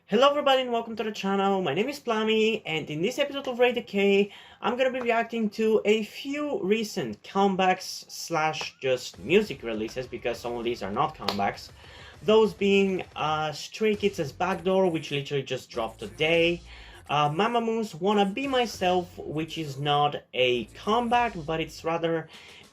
Hello everybody and welcome to the channel. My name is Plami, and in this episode of Reaction-RtK, I'm gonna be reacting to a few recent comebacks slash just music releases, because some of these are not comebacks. Those being Stray Kids' Backdoor, which literally just dropped today, Mamamoo's Wanna Be Myself, which is not a comeback, but it's rather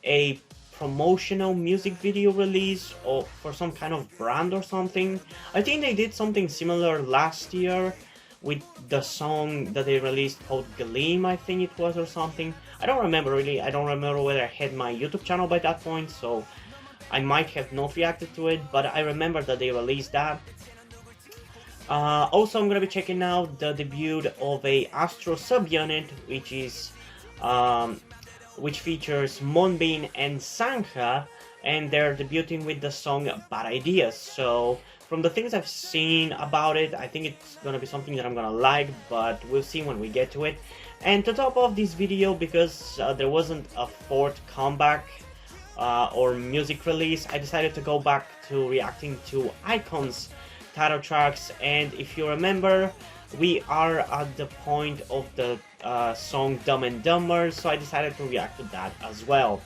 a promotional music video release or for some kind of brand or something. I think they did something similar last year with the song that they released called Gleam, I think it was, or something. I don't remember really. I don't remember whether I had my YouTube channel by that point, so I might have not reacted to it, but I remember that they released that. Also, I'm gonna be checking out the debut of a Astro subunit, which features Moonbin and Sangha, and they're debuting with the song Bad Ideas. So from the things I've seen about it, I think it's gonna be something that I'm gonna like, but we'll see when we get to it. And to top off this video, because there wasn't a fourth comeback or music release, I decided to go back to reacting to Ikon's title tracks. And if you remember, we are at the point of the song Dumb&Dumber, so I decided to react to that as well.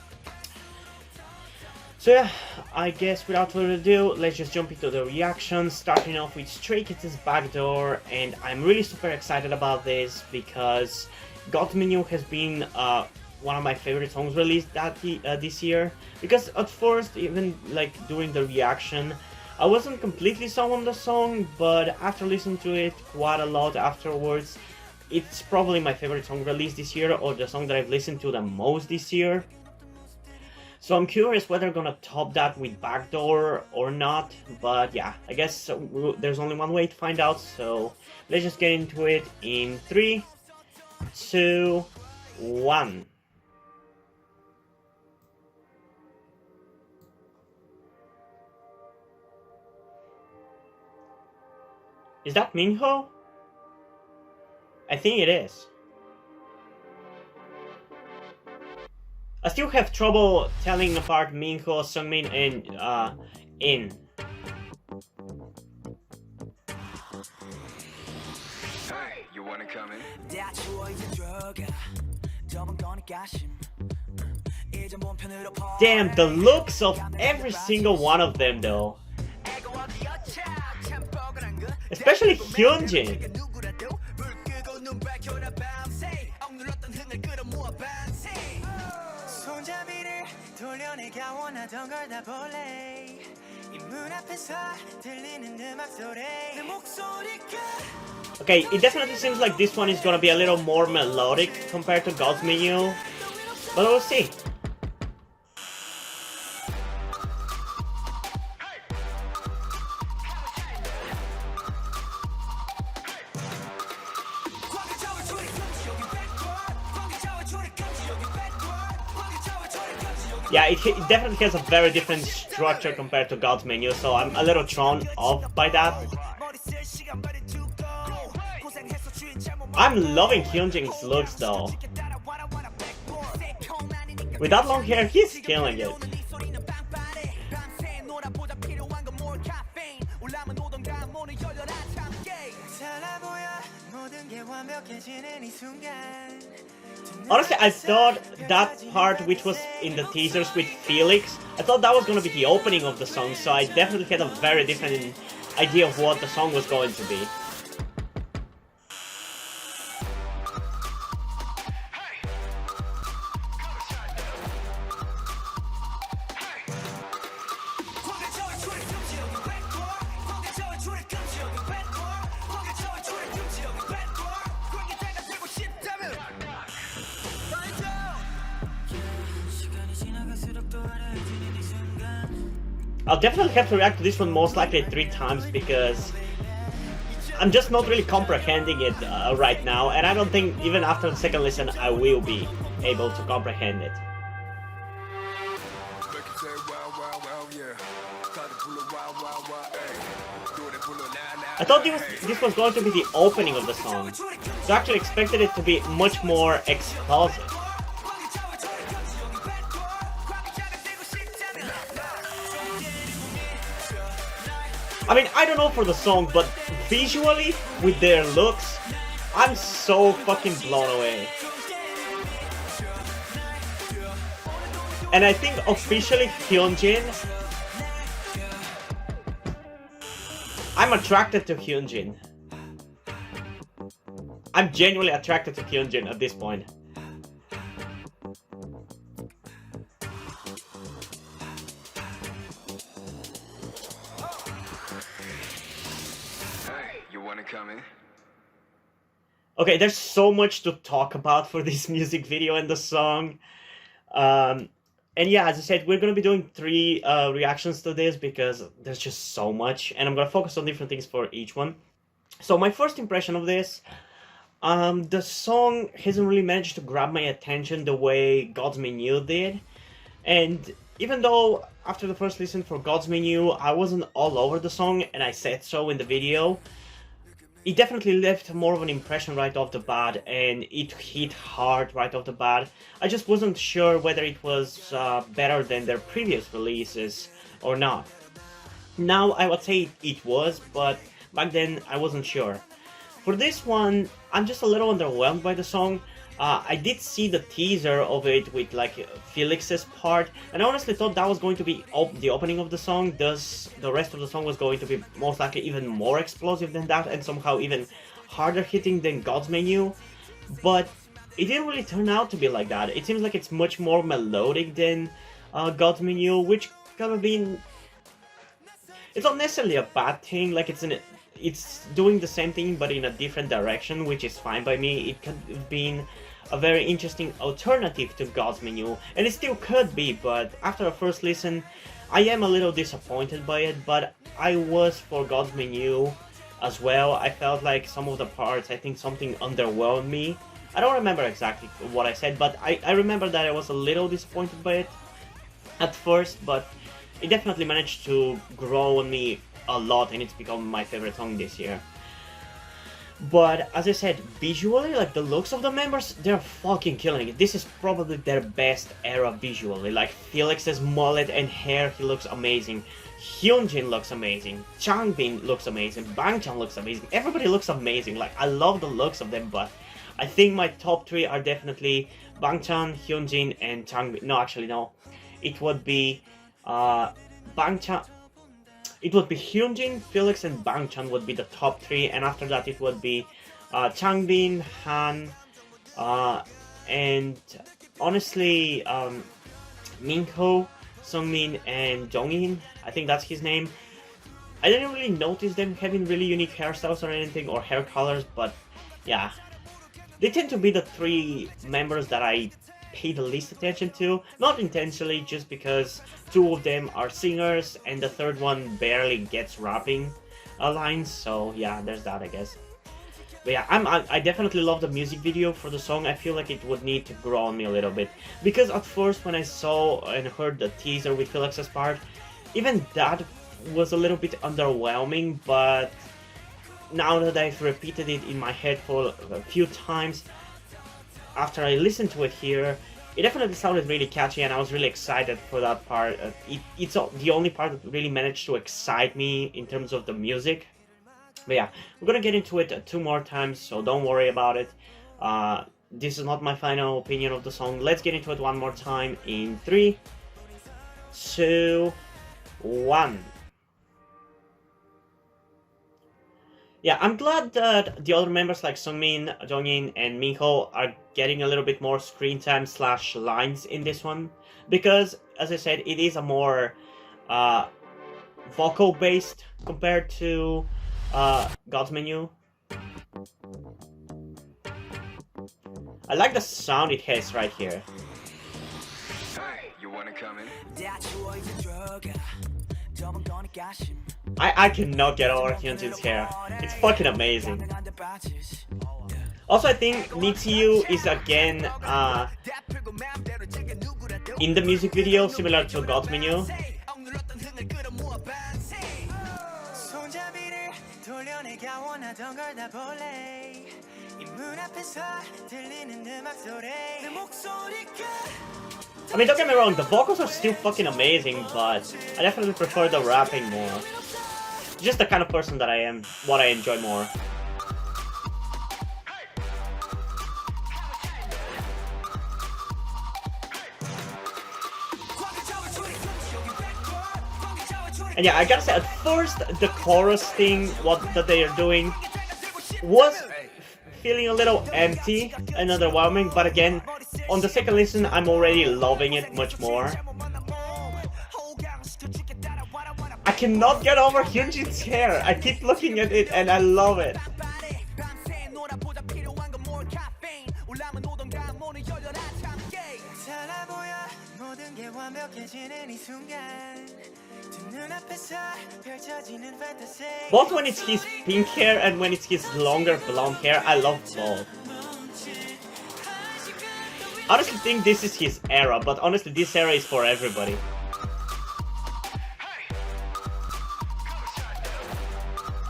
So yeah, I guess without further ado, let's just jump into the reaction, starting off with Stray Kids' Backdoor. And I'm really super excited about this because God's Menu has been one of my favorite songs released this year. Because at first, even like during the reaction, I wasn't completely sold on the song, but after listening to it quite a lot afterwards, it's probably my favorite song released this year, or the song that I've listened to the most this year. So I'm curious whether I'm gonna top that with Backdoor or not, but yeah, I guess there's only one way to find out, so let's just get into it in 3, 2, 1. Is that Minho? I think it is. I still have trouble telling apart Minho, Sungmin, and In. Hey, you wanna come in? Damn, the looks of every single one of them though. Especially Hyunjin. Okay, it definitely seems like this one is gonna be a little more melodic compared to God's Menu, but we'll see. Yeah, it definitely has a very different structure compared to God's Menu, so I'm a little thrown off by that. I'm loving Hyunjin's looks though. With that long hair, he's killing it. Honestly, I thought that part which was in the teasers with Felix, I thought that was going to be the opening of the song, so I definitely had a very different idea of what the song was going to be. I'll definitely have to react to this one most likely 3 times because I'm just not really comprehending it right now, and I don't think even after the second listen I will be able to comprehend it. I thought this was going to be the opening of the song, so I actually expected it to be much more explosive. I mean, I don't know for the song, but visually, with their looks, I'm so fucking blown away. And I think officially Hyunjin, I'm attracted to Hyunjin. I'm genuinely attracted to Hyunjin at this point. Hey, you wanna come in? Okay, there's so much to talk about for this music video and the song. And yeah, as I said, we're gonna be doing 3 reactions to this because there's just so much, and I'm gonna focus on different things for each one. So my first impression of this, the song hasn't really managed to grab my attention the way God's Menu did. And even though after the first listen for God's Menu, I wasn't all over the song, and I said so in the video, it definitely left more of an impression right off the bat, and it hit hard right off the bat. I just wasn't sure whether it was better than their previous releases or not. Now I would say it was, but back then I wasn't sure. For this one, I'm just a little underwhelmed by the song. I did see the teaser of it with like Felix's part, and I honestly thought that was going to be the opening of the song, thus the rest of the song was going to be most likely even more explosive than that and somehow even harder hitting than God's Menu. But it didn't really turn out to be like that. It seems like it's much more melodic than God's Menu, which kind of been... It's not necessarily a bad thing, like it's doing the same thing but in a different direction, which is fine by me. It could have been a very interesting alternative to God's Menu, and it still could be, but after a first listen, I am a little disappointed by it, but I was for God's Menu as well. I felt like some of the parts, I think something underwhelmed me. I don't remember exactly what I said, but I remember that I was a little disappointed by it at first, but it definitely managed to grow on me a lot, and it's become my favorite song this year. But as I said, visually, like the looks of the members, they're fucking killing it. This is probably their best era visually. Like Felix's mullet and hair, he looks amazing. Hyunjin looks amazing. Changbin looks amazing. Bangchan looks amazing. Everybody looks amazing. Like, I love the looks of them, but I think my top 3 are definitely Bangchan, Hyunjin, and Changbin. No, actually, no. It would be Bangchan. It would be Hyunjin, Felix, and Bangchan would be the top 3, and after that it would be Changbin, Han, and honestly Minho, Sungmin, and Jongin. I think that's his name. I didn't really notice them having really unique hairstyles or anything, or hair colors, but yeah. They tend to be the 3 members that I pay the least attention to, not intentionally, just because 2 of them are singers and the 3rd one barely gets rapping lines, so yeah, there's that, I guess. But yeah, I definitely love the music video for the song. I feel like it would need to grow on me a little bit, because at first when I saw and heard the teaser with Felix's part, even that was a little bit underwhelming, but now that I've repeated it in my head for a few times, after I listened to it here, it definitely sounded really catchy, and I was really excited for that part. It's the only part that really managed to excite me in terms of the music. But yeah, we're gonna get into it 2 more times, so don't worry about it. This is not my final opinion of the song. Let's get into it one more time in 3, 2, 1. Yeah, I'm glad that the other members like Sungmin, Jongin, and Minho are getting a little bit more screen time / lines in this one, because, as I said, it is a more vocal-based compared to God's Menu. I like the sound it has right here. Hey, you wanna come in? I cannot get over Hyunjin's hair. It's fucking amazing. Also, I think Nitsiyu is again in the music video, similar to God's Menu. I mean, don't get me wrong, the vocals are still fucking amazing, but I definitely prefer the rapping more. Just the kind of person that I am, what I enjoy more. And yeah, I gotta say, at first, the chorus thing, that they are doing, was feeling a little empty and underwhelming, but again, on the second listen, I'm already loving it much more. I cannot get over Hyunjin's hair. I keep looking at it and I love it. Both when it's his pink hair and when it's his longer blonde hair, I love both. I honestly think this is his era, but honestly this era is for everybody.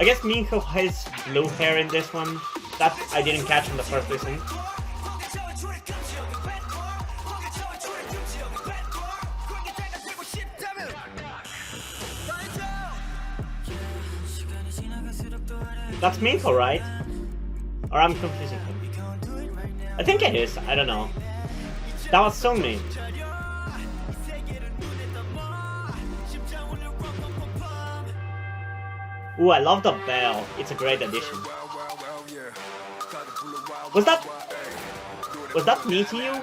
I guess Minho has blue hair in this one. That I didn't catch on the first listen. That's Minho, right? Or I'm confusing him. I think it is, I don't know. That was Sungmin. Ooh, I love the bell. It's a great addition. Was that me to you?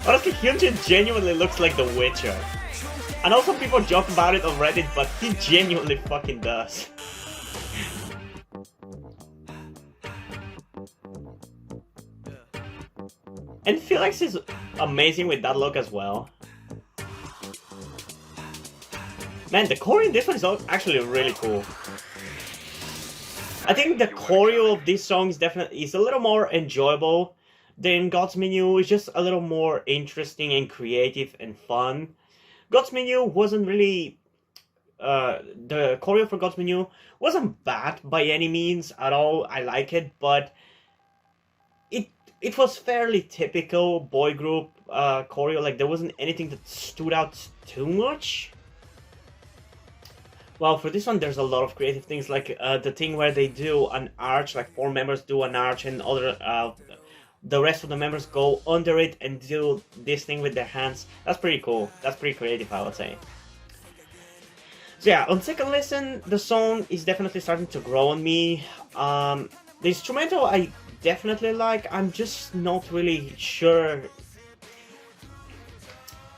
Honestly, Hyunjin genuinely looks like the Witcher. I know some people joke about it on Reddit, but he genuinely fucking does. And Felix is amazing with that look as well. Man, the choreo in this one is actually really cool. I think the choreo of this song is a little more enjoyable than God's Menu. It's just a little more interesting and creative and fun. God's Menu wasn't really... the choreo for God's Menu wasn't bad by any means at all. I like it, but it was fairly typical boy group choreo. Like, there wasn't anything that stood out too much. Well, for this one, there's a lot of creative things, like the thing where they do an arch, like 4 members do an arch and the rest of the members go under it and do this thing with their hands. That's pretty cool. That's pretty creative, I would say. So yeah, on second listen, the song is definitely starting to grow on me. The instrumental I definitely like. I'm just not really sure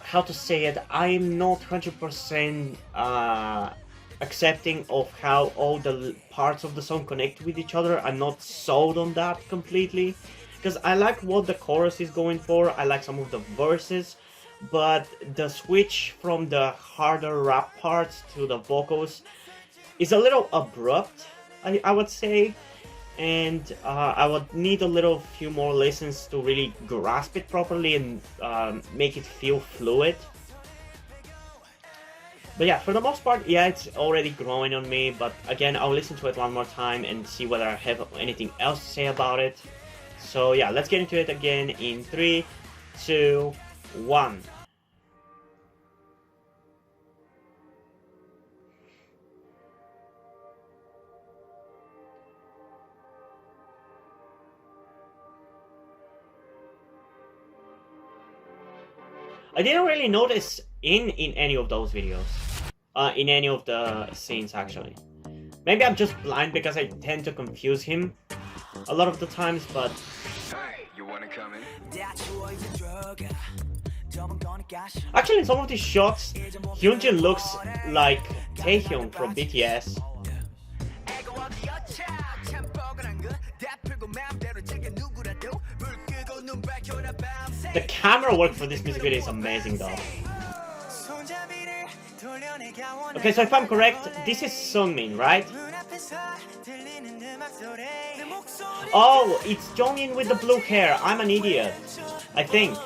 how to say it. I'm not 100% accepting of how all the parts of the song connect with each other. I'm not sold on that completely. Because I like what the chorus is going for, I like some of the verses, but the switch from the harder rap parts to the vocals is a little abrupt, I would say, and I would need a few more listens to really grasp it properly and make it feel fluid. But yeah, for the most part, yeah, it's already growing on me, but again, I'll listen to it one more time and see whether I have anything else to say about it. So yeah, let's get into it again in 3, 2, 1. I didn't really notice in any of those videos, in any of the scenes actually. Maybe I'm just blind because I tend to confuse him a lot of the times, but... Hey, you wanna come in? Actually, in some of these shots, Hyunjin looks like Taehyung from BTS. The camera work for this music video is amazing though. Okay, so if I'm correct, this is Sungmin, right? Oh, it's Jongin with the blue hair. I'm an idiot, I think.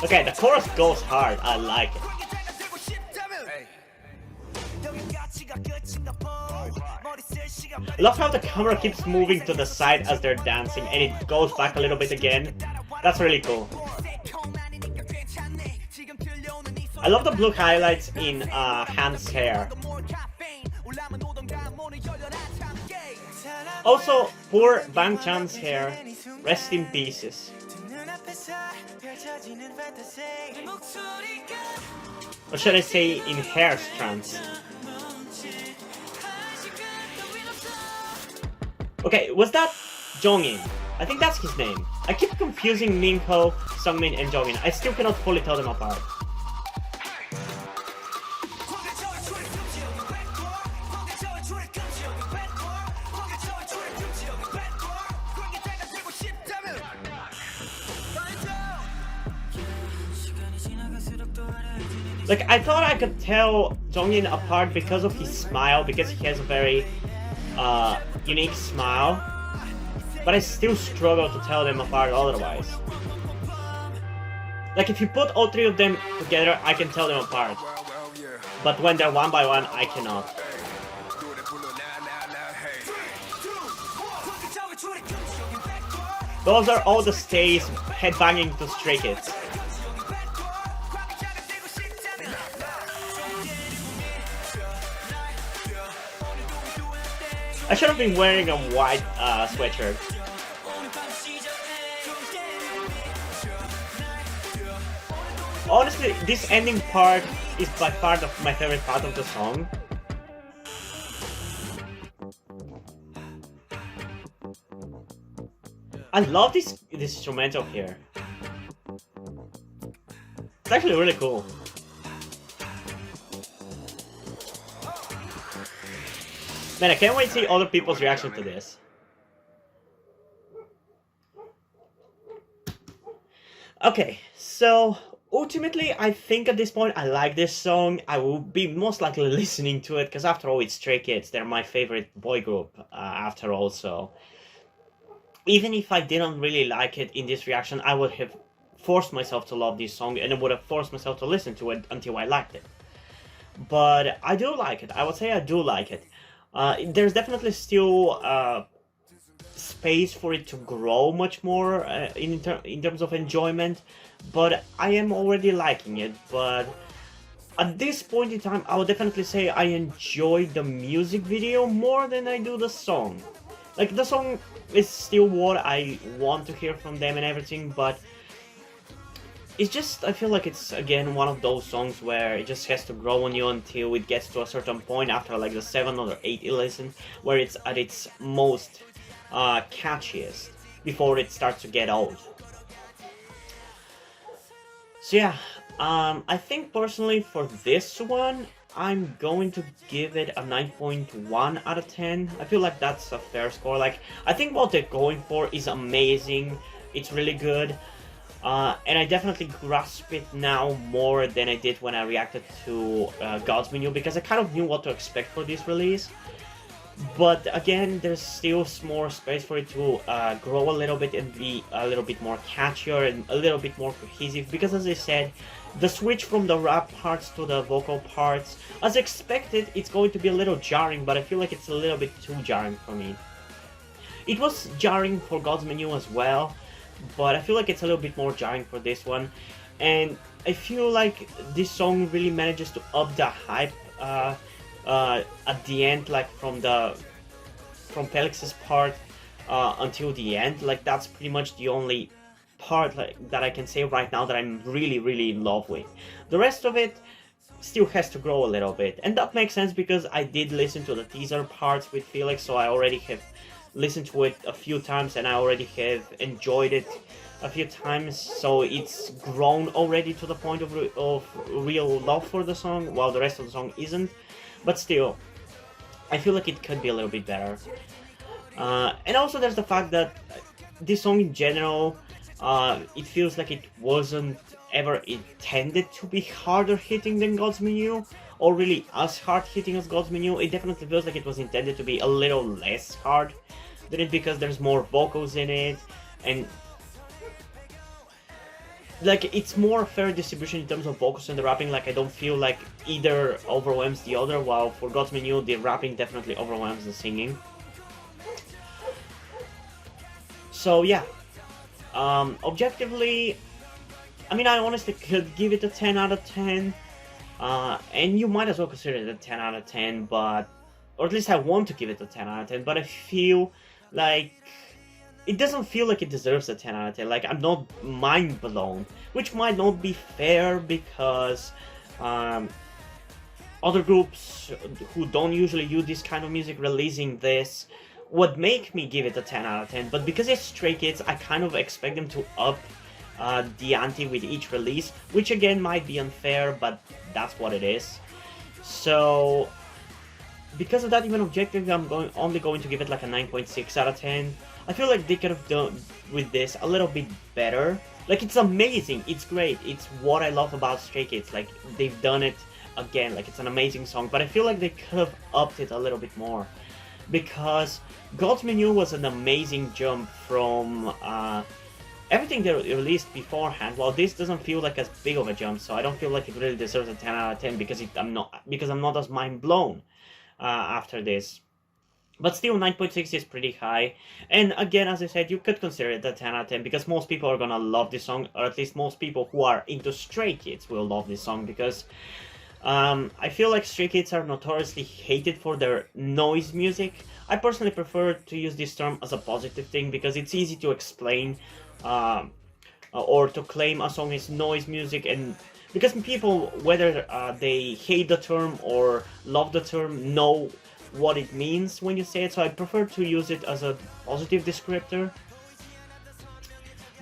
Okay, the chorus goes hard. I like it. I love how the camera keeps moving to the side as they're dancing and it goes back a little bit again. That's really cool. I love the blue highlights in Han's hair. Also, poor Bang Chan's hair. Rest in pieces. Or should I say in hair strands? Okay, was that Jongin? I think that's his name. I keep confusing Minho, Sungmin, and Jongin. I still cannot fully tell them apart. Like, I thought I could tell Jongin apart because of his smile, because he has a very unique smile, but I still struggle to tell them apart otherwise. Like, if you put all three of them together, I can tell them apart, but when they're one by one, I cannot. Those are all the stays headbanging to Stray Kids. I should have been wearing a white sweatshirt. Honestly, this ending part is by far my favorite part of the song. I love this instrumental here. It's actually really cool. Man, I can't wait to see other people's reaction to this. Okay, so ultimately, I think at this point I like this song. I will be most likely listening to it because after all, it's Stray Kids. They're my favorite boy group after all. So even if I didn't really like it in this reaction, I would have forced myself to love this song and I would have forced myself to listen to it until I liked it. But I do like it. I would say I do like it. There's definitely still space for it to grow much more in terms of enjoyment, but I am already liking it. But at this point in time, I would definitely say I enjoy the music video more than I do the song. Like, the song is still what I want to hear from them and everything, but it's just, I feel like it's again one of those songs where it just has to grow on you until it gets to a certain point after like the 7th or 8th listen, where it's at its most catchiest before it starts to get old. So yeah, I think personally for this one, I'm going to give it a 9.1 out of 10. I feel like that's a fair score. Like, I think what they're going for is amazing. It's really good. And I definitely grasp it now more than I did when I reacted to God's Menu, because I kind of knew what to expect for this release. But again, there's still more space for it to grow a little bit and be a little bit more catchier and a little bit more cohesive, because as I said, the switch from the rap parts to the vocal parts, as expected, it's going to be a little jarring, but I feel like it's a little bit too jarring for me. It was jarring for God's Menu as well, but I feel like it's a little bit more jarring for this one, and I feel like this song really manages to up the hype at the end, like from Felix's part until the end. Like, that's pretty much the only part that I can say right now that I'm really in love with. The rest of it still has to grow a little bit, and that makes sense because I did listen to the teaser parts with Felix, so I already have listened to it a few times and I already have enjoyed it a few times, so it's grown already to the point of real love for the song, while the rest of the song isn't. But still, I feel like it could be a little bit better. And also there's the fact that this song in general, it feels like it wasn't ever intended to be harder hitting than God's Menu, or really as hard hitting as God's Menu. It definitely feels like it was intended to be a little less hard than it, because there's more vocals in it, and like it's more fair distribution in terms of vocals and the rapping. Like I don't feel like either overwhelms the other, while for God's Menu the rapping definitely overwhelms the singing. So yeah, objectively, I mean, I honestly could give it a 10 out of 10, and you might as well consider it a 10 out of 10, but, or at least I want to give it a 10 out of 10, but I feel like it doesn't feel like it deserves a 10 out of 10. Like, I'm not mind blown, which might not be fair because other groups who don't usually use this kind of music releasing this would make me give it a 10 out of 10, but because it's Stray Kids, I kind of expect them to up the ante with each release, which again might be unfair, but that's what it is. So because of that, even objectively, I'm only going to give it like a 9.6 out of 10. I feel like they could have done with this a little bit better. Like, it's amazing, it's great, it's what I love about Stray Kids. Like, they've done it again, like, it's an amazing song, but I feel like they could have upped it a little bit more, because God's Menu was an amazing jump from everything they released beforehand, while this doesn't feel like as big of a jump, so I don't feel like it really deserves a 10 out of 10 because I'm not as mind blown after this. But still, 9.6 is pretty high, and again, as I said, you could consider it a 10 out of 10 because most people are gonna love this song, or at least most people who are into Stray Kids will love this song, because I feel like Stray Kids are notoriously hated for their noise music. I personally prefer to use this term as a positive thing because it's easy to explain or to claim a song is noise music, and because people, whether they hate the term or love the term, know what it means when you say it, so I prefer to use it as a positive descriptor.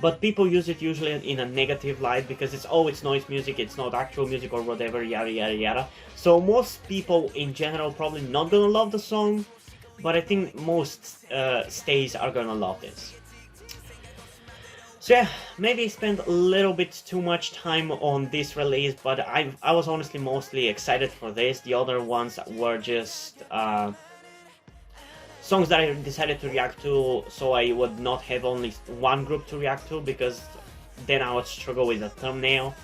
But people use it usually in a negative light because it's noise music, it's not actual music or whatever, yada yada yada. So most people in general probably not gonna love the song, but I think most stays are gonna love this. So yeah, maybe I spent a little bit too much time on this release, but I was honestly mostly excited for this. The other ones were just songs that I decided to react to, so I would not have only one group to react to, because then I would struggle with the thumbnail.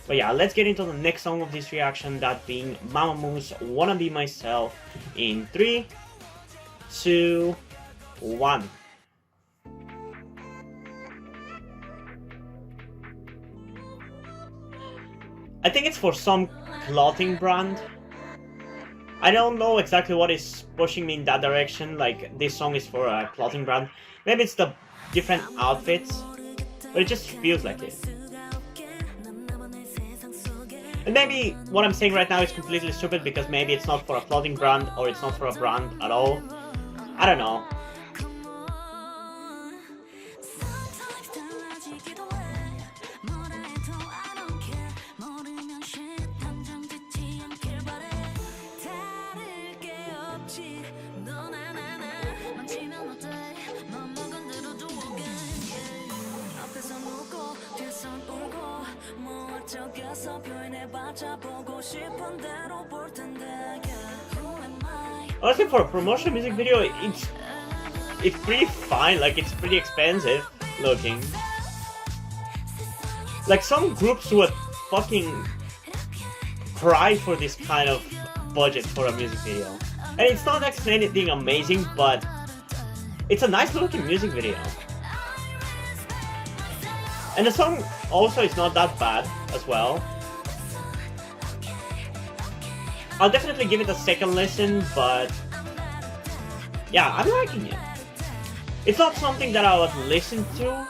But yeah, let's get into the next song of this reaction, that being Mamamoo's Wanna Be Myself, in 3, 2, 1. I think it's for some clothing brand. I don't know exactly what is pushing me in that direction, like this song is for a clothing brand. Maybe it's the different outfits, but it just feels like it. And maybe what I'm saying right now is completely stupid because maybe it's not for a clothing brand or it's not for a brand at all. I don't know. Honestly, for a promotional music video, it's pretty fine. Like, it's pretty expensive looking. Like, some groups would fucking cry for this kind of budget for a music video. And it's not actually anything amazing, but it's a nice looking music video. And the song also is not that bad as well. I'll definitely give it a second listen, but yeah, I'm liking it. It's not something that I would listen to,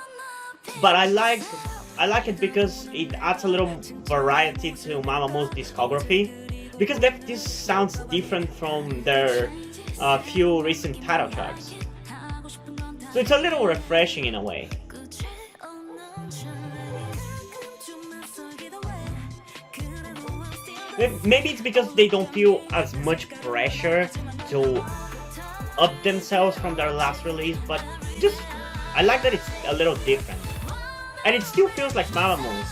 but I like it because it adds a little variety to Mamamoo's discography. Because this sounds different from their few recent title tracks. So it's a little refreshing in a way. Maybe it's because they don't feel as much pressure to up themselves from their last release, but just, I like that it's a little different. And it still feels like Mamamoo.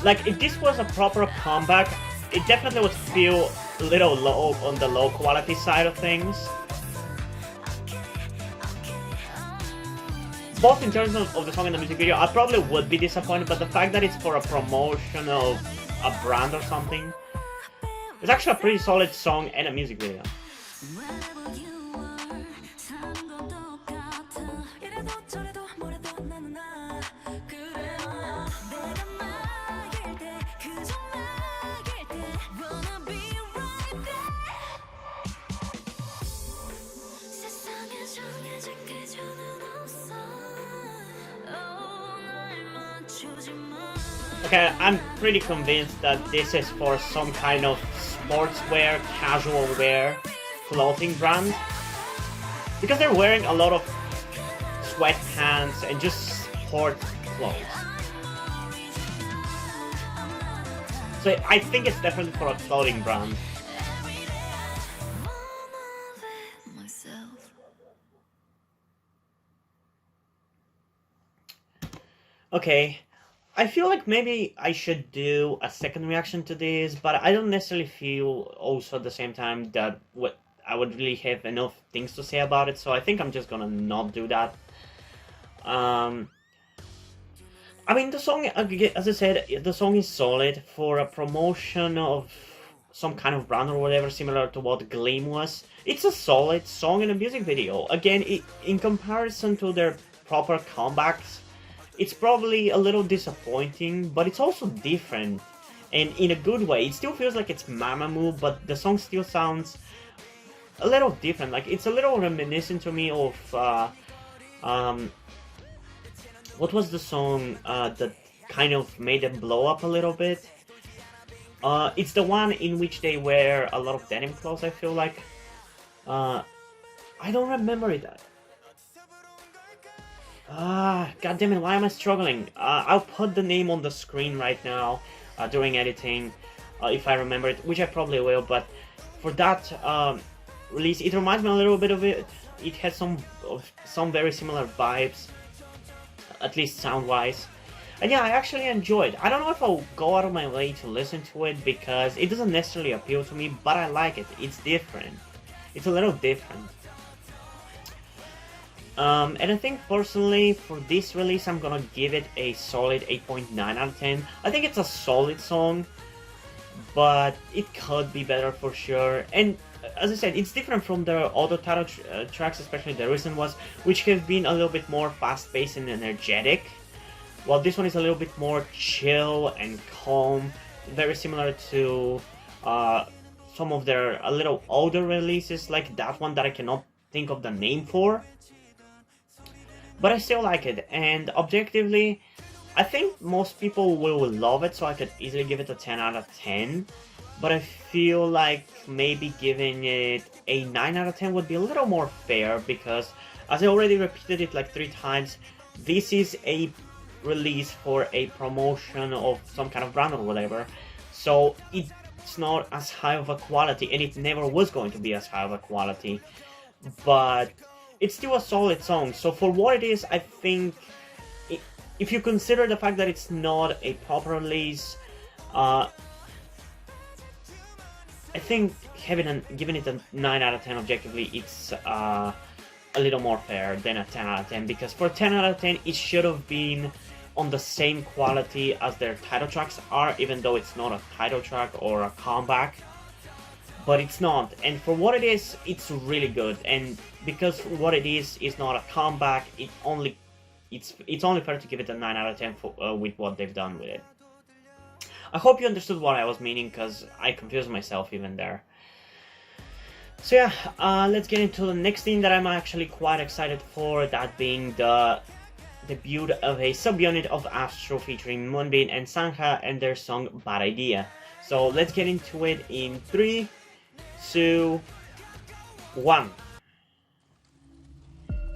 Like, if this was a proper comeback, it definitely would feel a little low on the low quality side of things. Both in terms of the song and the music video, I probably would be disappointed, but the fact that it's for a promotion of a brand or something, it's actually a pretty solid song and a music video. Okay, I'm pretty convinced that this is for some kind of sportswear, casual wear, clothing brand. Because they're wearing a lot of sweatpants and just sport clothes. So I think it's definitely for a clothing brand. Okay, I feel like maybe I should do a second reaction to this, but I don't necessarily feel also at the same time that I would really have enough things to say about it, so I think I'm just gonna not do that. I mean, the song, as I said, the song is solid for a promotion of some kind of brand or whatever, similar to what Gleam was. It's a solid song and a music video. Again, in comparison to their proper comebacks, it's probably a little disappointing, but it's also different, and in a good way. It still feels like it's Mamamoo, but the song still sounds a little different. Like, it's a little reminiscent to me of, what was the song that kind of made them blow up a little bit? It's the one in which they wear a lot of denim clothes, I feel like. I don't remember it. God damn it, why am I struggling? I'll put the name on the screen right now during editing, if I remember it, which I probably will, but for that release, it reminds me a little bit of it. It has some very similar vibes, at least sound-wise. And yeah, I actually enjoyed. I don't know if I'll go out of my way to listen to it, because it doesn't necessarily appeal to me, but I like it. It's different. It's a little different. And I think personally for this release I'm gonna give it a solid 8.9 out of 10. I think it's a solid song, but it could be better for sure. And as I said, it's different from the other title tracks, especially the recent ones, which have been a little bit more fast-paced and energetic, while this one is a little bit more chill and calm, very similar to some of their a little older releases, like that one that I cannot think of the name for. But I still like it, and objectively, I think most people will love it, so I could easily give it a 10 out of 10. But I feel like maybe giving it a 9 out of 10 would be a little more fair, because, as I already repeated it like 3 times, this is a release for a promotion of some kind of brand or whatever, so it's not as high of a quality, and it never was going to be as high of a quality, but it's still a solid song. So for what it is, I think, if you consider the fact that it's not a proper release, I think giving it a 9 out of 10 objectively, it's a little more fair than a 10 out of 10, because for 10 out of 10 it should have been on the same quality as their title tracks are, even though it's not a title track or a comeback. But it's not, and for what it is, it's really good. And because what it is not a comeback, it's only fair to give it a 9 out of 10 for, with what they've done with it. I hope you understood what I was meaning, because I confused myself even there. So yeah, let's get into the next thing that I'm actually quite excited for, that being the debut of a subunit of Astro featuring Moonbin and Sangha and their song Bad Idea. So let's get into it in 3, 2, 1.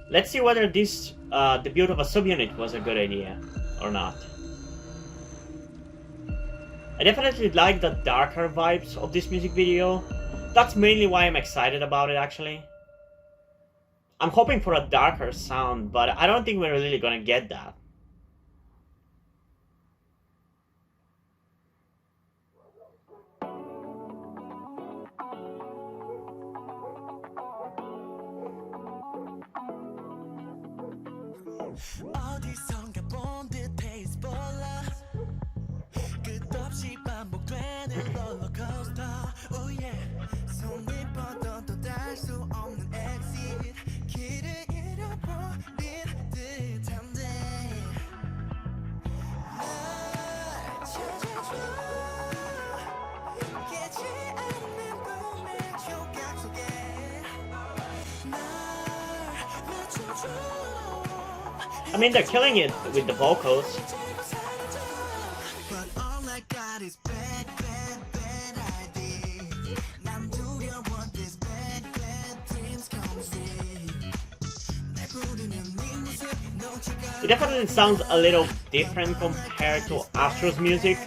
Let's see whether this debut of a subunit was a good idea or not. I definitely like the darker vibes of this music video. That's mainly why I'm excited about it, actually. I'm hoping for a darker sound, but I don't think we're really gonna get that. I mean, they're killing it with the vocals. It definitely sounds a little different compared to Astro's music.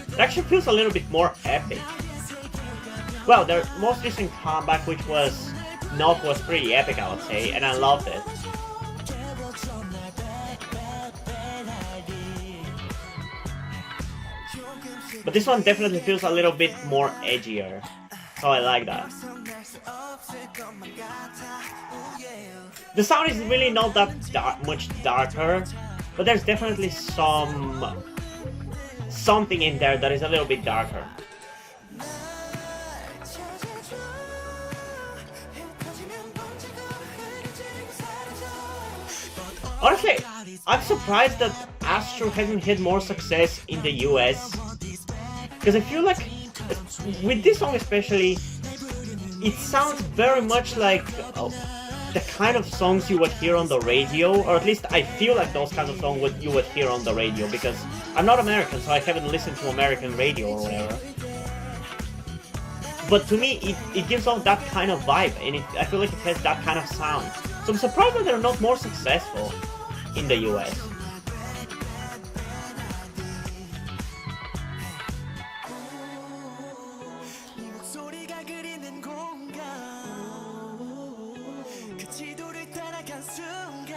It actually feels a little bit more epic. Well, their most recent comeback, which was Not, was pretty epic, I would say, and I loved it. But this one definitely feels a little bit more edgier, so I like that. The sound is really not that much darker, but there's definitely something in there that is a little bit darker. Honestly, I'm surprised that Astro hasn't had more success in the US, because I feel like with this song especially, it sounds very much like the kind of songs you would hear on the radio, or at least I feel like those kinds of songs you would hear on the radio, because I'm not American, so I haven't listened to American radio or whatever. But to me, it gives off that kind of vibe, and I feel like it has that kind of sound. So I'm surprised that they're not more successful in the US.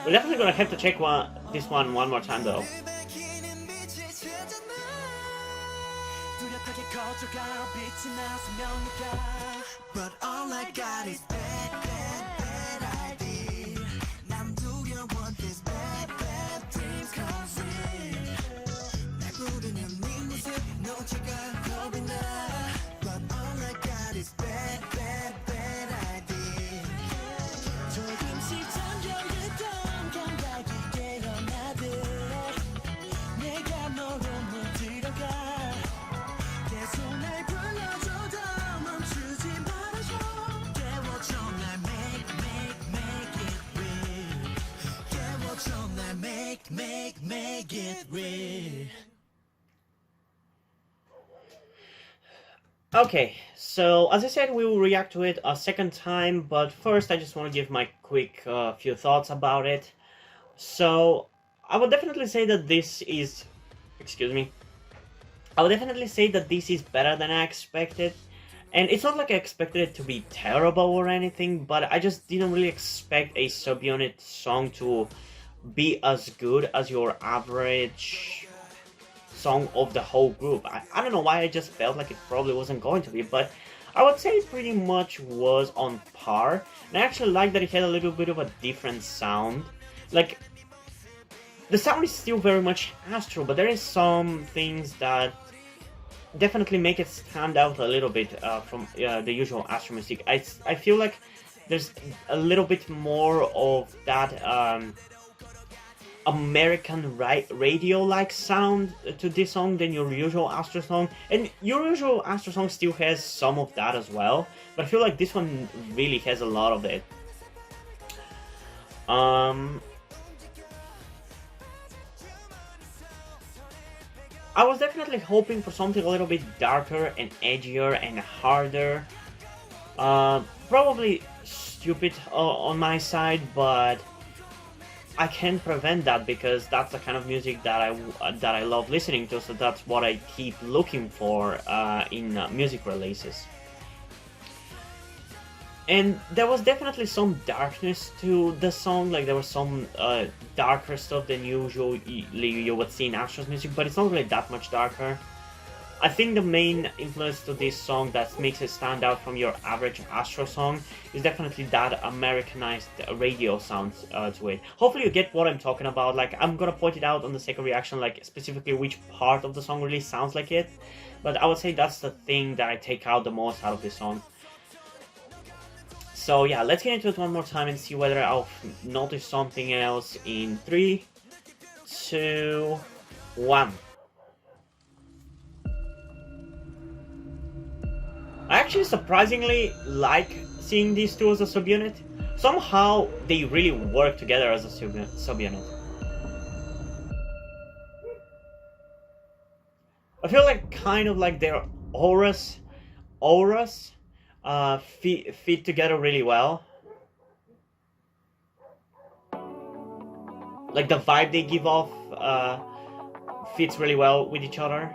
We're definitely gonna have to check this one more time though. But all I got is bad idea. 난 두려워 this bad dreams come true. 날 부르는 네 모습 놓치가 겁이 나. But all I got is bad idea. 조금씩 잠겨있던 감각이 깨어나듯 내가 너로 물들어가. Make it real. Okay, so as I said, we will react to it a second time, but first I just want to give my quick few thoughts about it. So I would definitely say that this is, I would definitely say that this is better than I expected. And it's not like I expected it to be terrible or anything, but I just didn't really expect a subunit song to be as good as your average song of the whole group. I don't know why, I just felt like it probably wasn't going to be, but I would say it pretty much was on par. And I actually like that it had a little bit of a different sound. Like, the sound is still very much Astro, but there is some things that definitely make it stand out a little bit from the usual Astro music. I feel like there's a little bit more of that American radio-like sound to this song than your usual Astro song. And your usual Astro song still has some of that as well, but I feel like this one really has a lot of it. I was definitely hoping for something a little bit darker and edgier and harder. Probably stupid on my side, but I can't prevent that because that's the kind of music that I love listening to, so that's what I keep looking for in music releases. And there was definitely some darkness to the song, like there was some darker stuff than usually you would see in Astro's music, but it's not really that much darker. I think the main influence to this song that makes it stand out from your average Astro song is definitely that Americanized radio sound to it. Hopefully you get what I'm talking about. Like, I'm gonna point it out on the second reaction, like specifically which part of the song really sounds like it. But I would say that's the thing that I take out the most out of this song. So yeah, let's get into it one more time and see whether I'll notice something else in 3, 2, 1. I actually surprisingly like seeing these two as a subunit. Somehow they really work together as a subunit. I feel like kind of like their auras fit together really well. Like the vibe they give off fits really well with each other.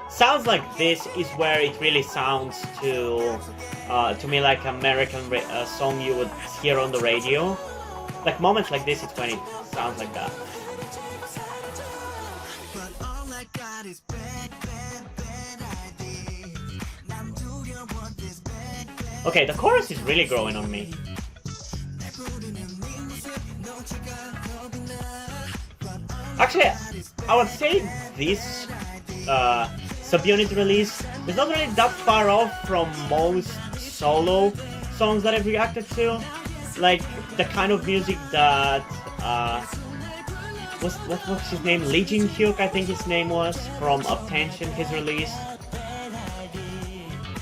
Sounds like this is where it really sounds to me like American song you would hear on the radio. Like moments like this, it's when it sounds like that. Okay, the chorus is really growing on me. Actually, I would say this subunit release is not really that far off from most solo songs that I've reacted to. Like the kind of music that what's his name? Lee Jin-hyuk, I think his name was, from Uptension, his release.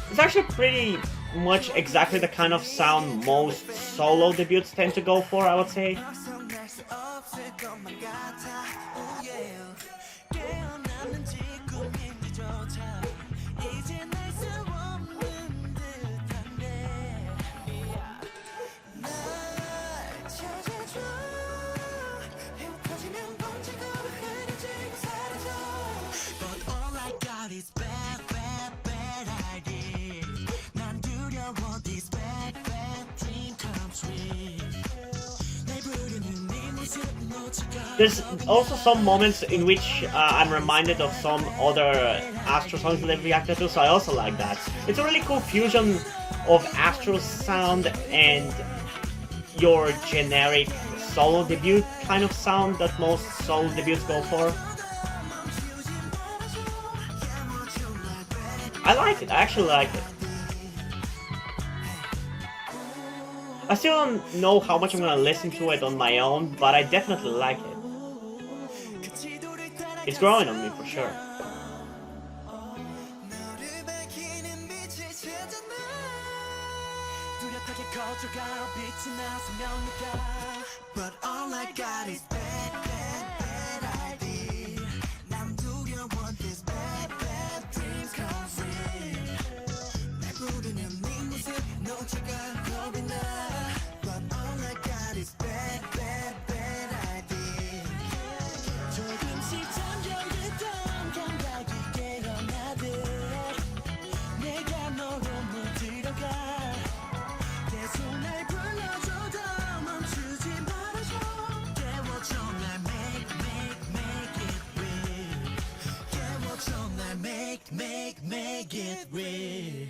It's actually pretty much exactly the kind of sound most solo debuts tend to go for, I would say. There's also some moments in which I'm reminded of some other Astro songs that I've reacted to, so I also like that. It's a really cool fusion of Astro sound and your generic solo debut kind of sound that most solo debuts go for. I like it, I actually like it. I still don't know how much I'm gonna listen to it on my own, but I definitely like it. It's growing on me for sure. Make it real.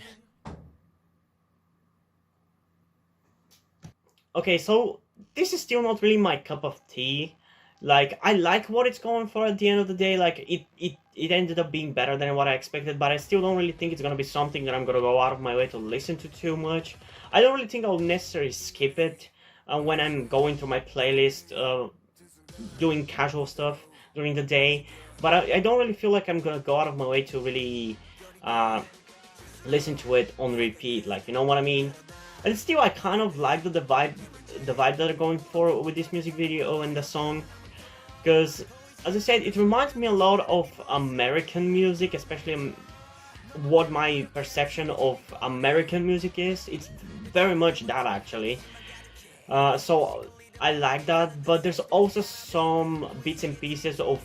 Okay, so this is still not really my cup of tea. Like, I like what it's going for at the end of the day. Like, it ended up being better than what I expected, but I still don't really think it's gonna be something that I'm gonna go out of my way to listen to too much. I don't really think I'll necessarily skip it when I'm going through my playlist, doing casual stuff during the day. But I don't really feel like I'm gonna go out of my way to really listen to it on repeat, like, you know what I mean? And still, I kind of like the vibe that they're going for with this music video and the song, because, as I said, it reminds me a lot of American music, especially what my perception of American music is. It's very much that, actually. So I like that, but there's also some bits and pieces of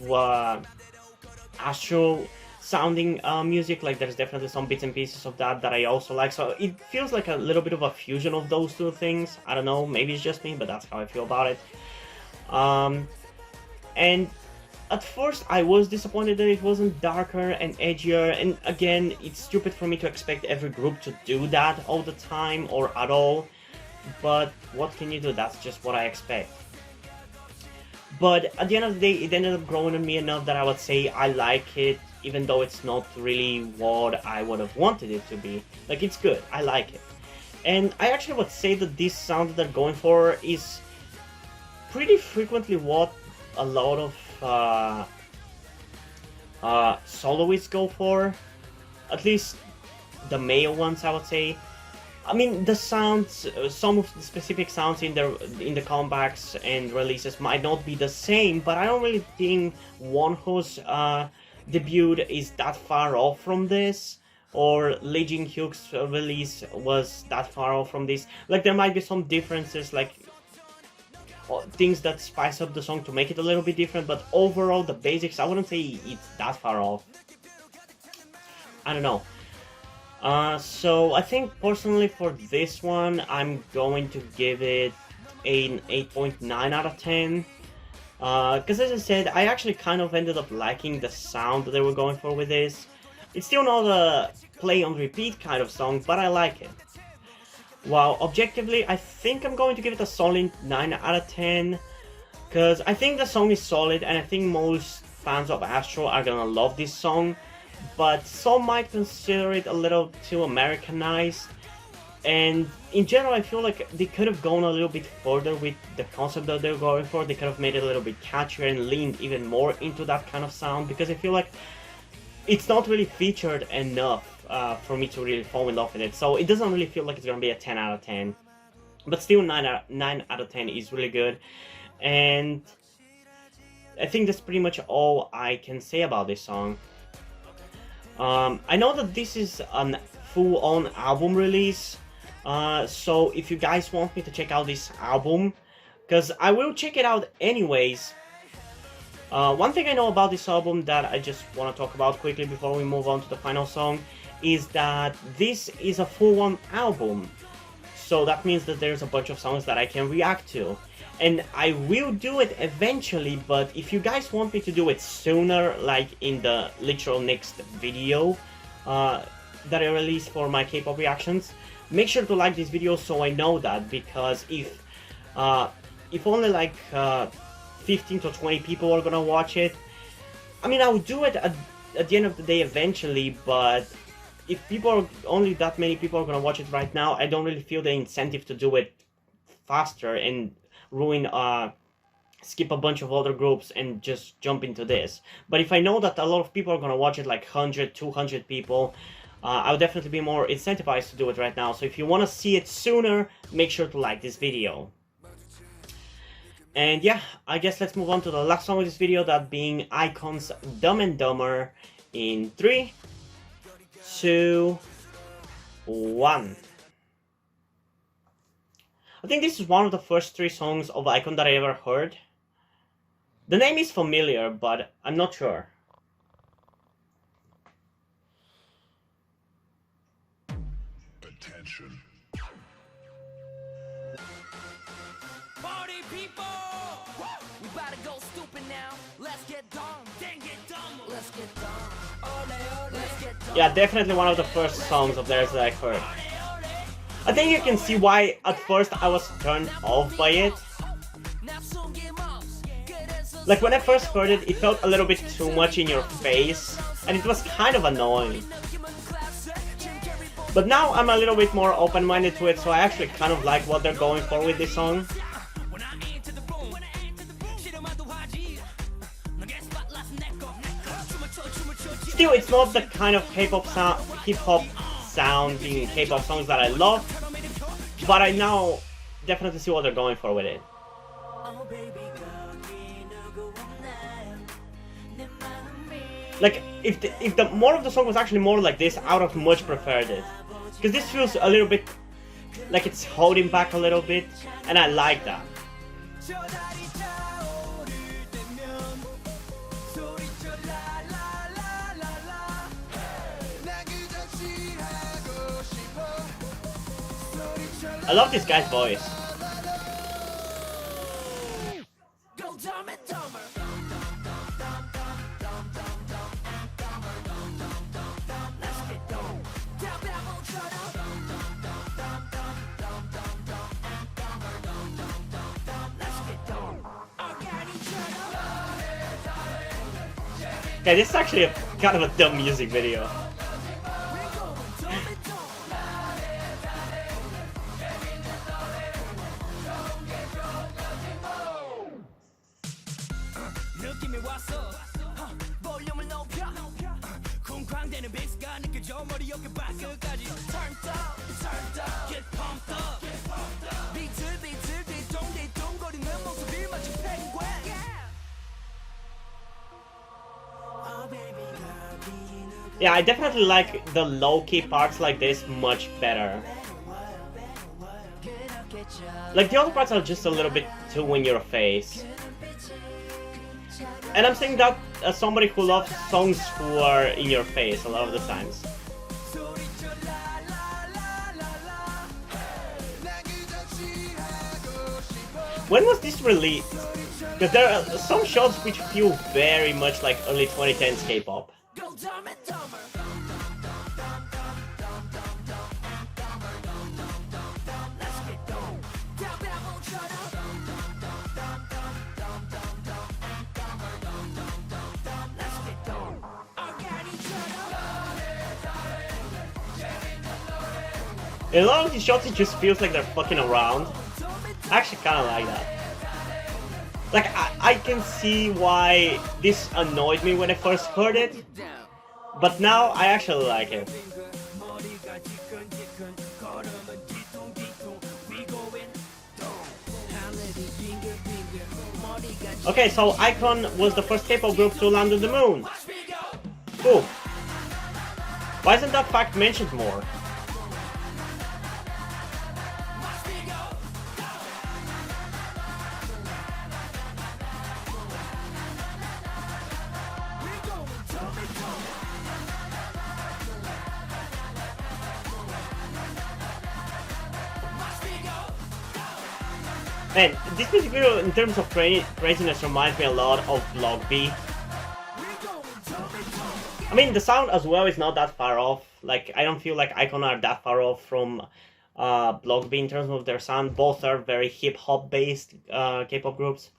Astro sounding music. Like there's definitely some bits and pieces of that I also like. So it feels like a little bit of a fusion of those two things. I don't know, maybe it's just me, but that's how I feel about it. And at first I was disappointed that it wasn't darker and edgier, and again, it's stupid for me to expect every group to do that all the time or at all, but what can you do? That's just what I expect. But at the end of the day, it ended up growing on me enough that I would say I like it, even though it's not really what I would have wanted it to be. Like, it's good, I like it. And I actually would say that this sound that they're going for is pretty frequently what a lot of soloists go for, at least the male ones, I would say. I mean, the sounds, some of the specific sounds in the comebacks and releases might not be the same, but I don't really think Wonho's debut is that far off from this, or Lee Jin-hyuk's release was that far off from this. Like, there might be some differences, like things that spice up the song to make it a little bit different, but overall the basics, I wouldn't say it's that far off. I don't know. So I think personally for this one I'm going to give it an 8.9 out of 10. Because as I said, I actually kind of ended up liking the sound that they were going for with this. It's still not a play on repeat kind of song, but I like it. While objectively, I think I'm going to give it a solid 9 out of 10, because I think the song is solid, and I think most fans of Astro are gonna love this song, but some might consider it a little too Americanized, and in general I feel like they could have gone a little bit further with the concept that they're going for. They could have made it a little bit catchier and leaned even more into that kind of sound, because I feel like it's not really featured enough for me to really fall in love with it, so it doesn't really feel like it's gonna be a 10 out of 10, but still 9 out of 10 is really good, and I think that's pretty much all I can say about this song. I know that this is a full-on album release, so if you guys want me to check out this album, because I will check it out anyways. One thing I know about this album that I just want to talk about quickly before we move on to the final song is that this is a full-on album, so that means that there's a bunch of songs that I can react to, and I will do it eventually, but if you guys want me to do it sooner, like in the literal next video that I release for my K-pop reactions, make sure to like this video so I know that, because if only like 15 to 20 people are gonna watch it, I mean, I'll do it at the end of the day eventually, but if only that many people are gonna watch it right now, I don't really feel the incentive to do it faster and skip a bunch of other groups and just jump into this. But if I know that a lot of people are gonna watch it, like 100, 200 people, I'll definitely be more incentivized to do it right now. So if you want to see it sooner, make sure to like this video. And yeah, I guess let's move on to the last song of this video, that being Ikon's Dumb&Dumber in 3, 2, 1. I think this is one of the first 3 songs of Ikon that I ever heard. The name is familiar, but I'm not sure. Attention. Party people! We about to go stupid now. Let's get dumb. Then get dumb. Let's get dumb. Let's get dumb. Yeah, definitely one of the first songs of theirs that I heard. I think you can see why at first I was turned off by it. Like, when I first heard it, it felt a little bit too much in your face, and it was kind of annoying. But now I'm a little bit more open-minded to it, so I actually kind of like what they're going for with this song. Still, it's not the kind of K-pop sound, hip-hop sounding K-pop songs that I love, but I now definitely see what they're going for with it. Like, if the more of the song was actually more like this, I would have much preferred it, because this feels a little bit like it's holding back a little bit, and I like that. 저 달이 타오를 때면 소리쳐 라라라라라 나 그저 취하고 싶어 소리쳐 I love this guy's voice. Go dumb and dumber Let's get dumb down 바보처럼 Let's get dumb organi처럼 Okay, this is actually a kind of a dumb music video. We're going dumb and dumber 느낌이 왔어 볼륨을 높여 쿵쾅대는 베이스가 느껴져 머리 어깨 발끝까지 Turned up, get pumped up 비틀비틀 뒤뚱뒤뚱거리는 모습이 마치 penguin Oh baby girl 비누 Yeah, I definitely like the low-key parts like this much better. Like the other parts are just a little bit too in your face. And I'm saying that as somebody who loves songs who are in your face a lot of the times. 소리쳐 라라라라라 나 그저 취하고 싶어 When was this released? Because there are some shots which feel very much like early 2010s K-pop. Go dumb and dumber Let's get dumb down 바보처럼 Let's get dumb organi처럼 In a lot of these shots it just feels like they're fucking around. I actually kind of like that. Like, I can see why this annoyed me when I first heard it, but now I actually like it. 머리가 지끈지끈 걸음은 뒤뚱뒤뚱 We going dumb 하늘이 빙글빙글 머리가 Okay, so Ikon was the first K-pop group to land on the moon. Cool. Why isn't that fact mentioned more? Man, this music video in terms of craziness reminds me a lot of Block B. I mean, the sound as well is not that far off. Like, I don't feel like Ikon are that far off from Block B in terms of their sound. Both are very hip-hop based K-pop groups.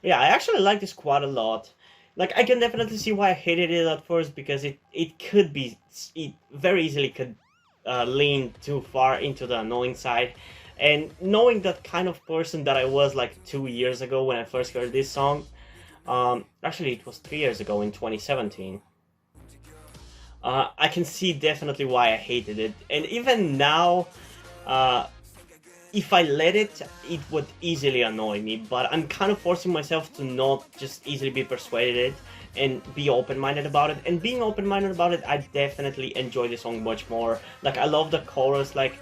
But yeah, I actually like this quite a lot. Like, I can definitely see why I hated it at first, because it very easily could lean too far into the annoying side. And knowing that kind of person that I was like 2 years ago when I first heard this song, actually it was 3 years ago in 2017, I can see definitely why I hated it. And even now, if I let it, it would easily annoy me, but I'm kind of forcing myself to not just easily be persuaded and be open-minded about it. And being open-minded about it, I definitely enjoy the song much more. Like, I love the chorus, like,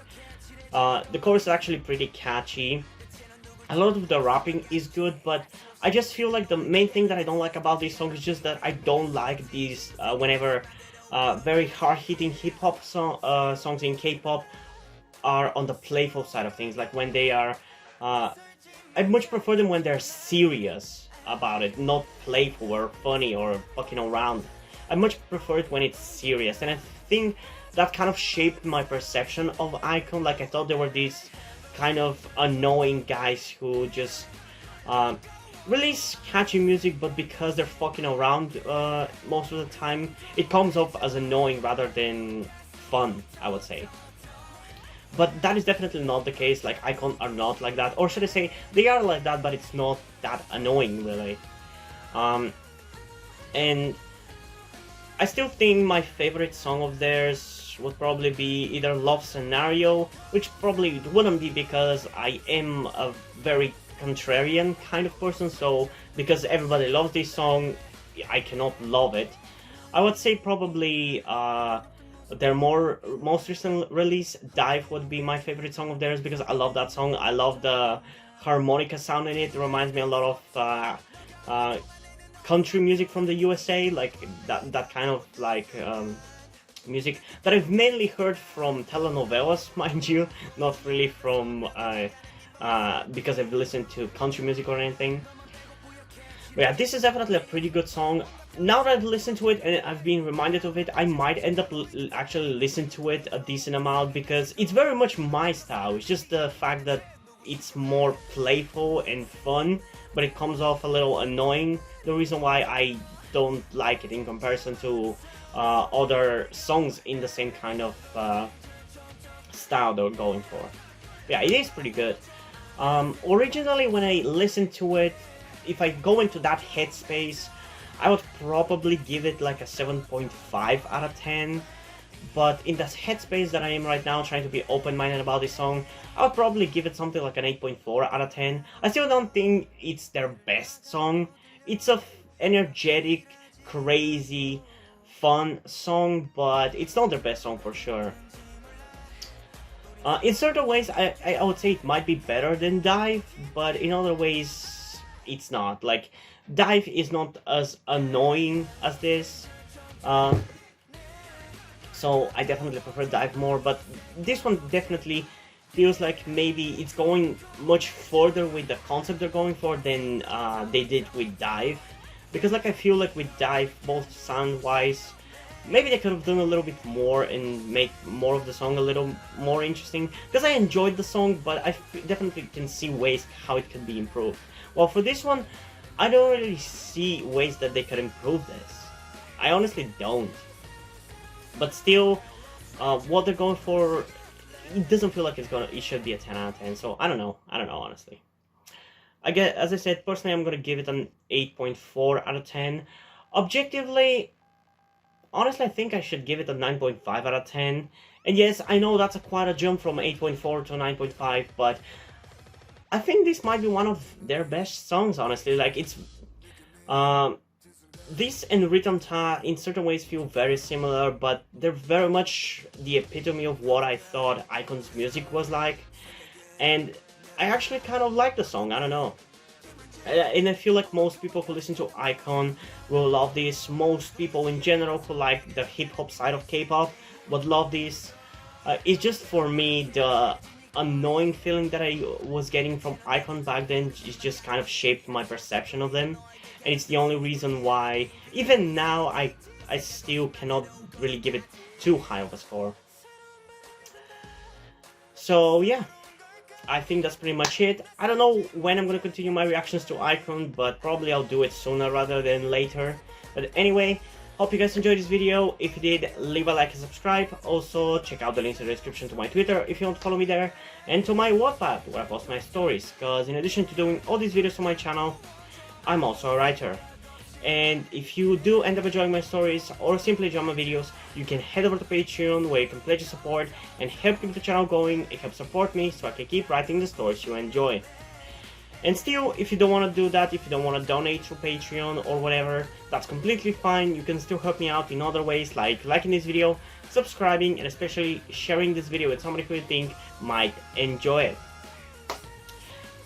the chorus is actually pretty catchy. A lot of the rapping is good, but I just feel like the main thing that I don't like about this song is just that I don't like these whenever very hard-hitting hip-hop songs in K-pop are on the playful side of things. Like when they are, I much prefer them when they're serious about it, not playful or funny or fucking around. I much prefer it when it's serious, and I think that kind of shaped my perception of Ikon. Like, I thought they were these kind of annoying guys who just release catchy music, but because they're fucking around most of the time, it comes off as annoying rather than fun, I would say. But that is definitely not the case. Like, Ikon are not like that, or should I say, they are like that, but it's not that annoying, really. And I still think my favorite song of theirs would probably be either Love Scenario, which probably wouldn't be because I am a very contrarian kind of person, so because everybody loves this song, I cannot love it. I would say probably their most recent release, Dive, would be my favorite song of theirs because I love that song. I love the harmonica sound in it. It reminds me a lot of country music from the USA, like that kind of like music that I've mainly heard from telenovelas, mind you, not really from because I've listened to country music or anything. But yeah, this is definitely a pretty good song. Now that I've listened to it and I've been reminded of it, I might end up actually listen to it a decent amount because it's very much my style. It's just the fact that it's more playful and fun, but it comes off a little annoying. The reason why I don't like it in comparison to other songs in the same kind of style they're going for. Yeah, it is pretty good. Originally, when I listened to it, if I go into that headspace, I would probably give it like a 7.5 out of 10. But in the headspace that I am right now, trying to be open-minded about this song, I would probably give it something like an 8.4 out of 10. I still don't think it's their best song. It's a energetic, crazy, fun song, but it's not their best song for sure. In certain ways, I would say it might be better than Dive, but in other ways, it's not. Like, Dive is not as annoying as this, so I definitely prefer Dive more, but this one definitely feels like maybe it's going much further with the concept they're going for than they did with Dive, because like I feel like with Dive, both sound-wise, maybe they could have done a little bit more and make more of the song a little more interesting, because I enjoyed the song, but I definitely can see ways how it could be improved. Well, for this one, I don't really see ways that they could improve this. I honestly don't. But still, what they're going for, it doesn't feel like it should be a 10 out of 10, so I don't know, honestly. As I said, personally I'm gonna give it an 8.4 out of 10. Objectively, honestly, I think I should give it a 9.5 out of 10. And yes, I know that's quite a jump from 8.4 to 9.5, but I think this might be one of their best songs, honestly. Like, it's... this and Rhythm Ta in certain ways feel very similar, but they're very much the epitome of what I thought Ikon's music was like. And I actually kind of like the song, I don't know. And I feel like most people who listen to Ikon will love this. Most people in general who like the hip-hop side of K-pop would love this. It's just, for me, the annoying feeling that I was getting from Ikon back then is just kind of shaped my perception of them. And it's the only reason why, even now, I still cannot really give it too high of a score. So yeah, I think that's pretty much it. I don't know when I'm going to continue my reactions to Ikon, but probably I'll do it sooner rather than later. But anyway, hope you guys enjoyed this video. If you did, leave a like and subscribe. Also, check out the links in the description to my Twitter if you want to follow me there, and to my Wattpad where I post my stories, because in addition to doing all these videos on my channel, I'm also a writer. And if you do end up enjoying my stories or simply enjoy my videos, you can head over to Patreon where you can pledge your support and help keep the channel going. It helps support me so I can keep writing the stories you enjoy. And still, if you don't want to do that, if you don't want to donate through Patreon or whatever, that's completely fine. You can still help me out in other ways, like liking this video, subscribing, and especially sharing this video with somebody who you think might enjoy it.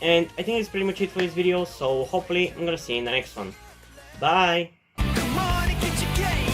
And I think that's pretty much it for this video, so hopefully I'm gonna see you in the next one. Bye! Come on and get your game.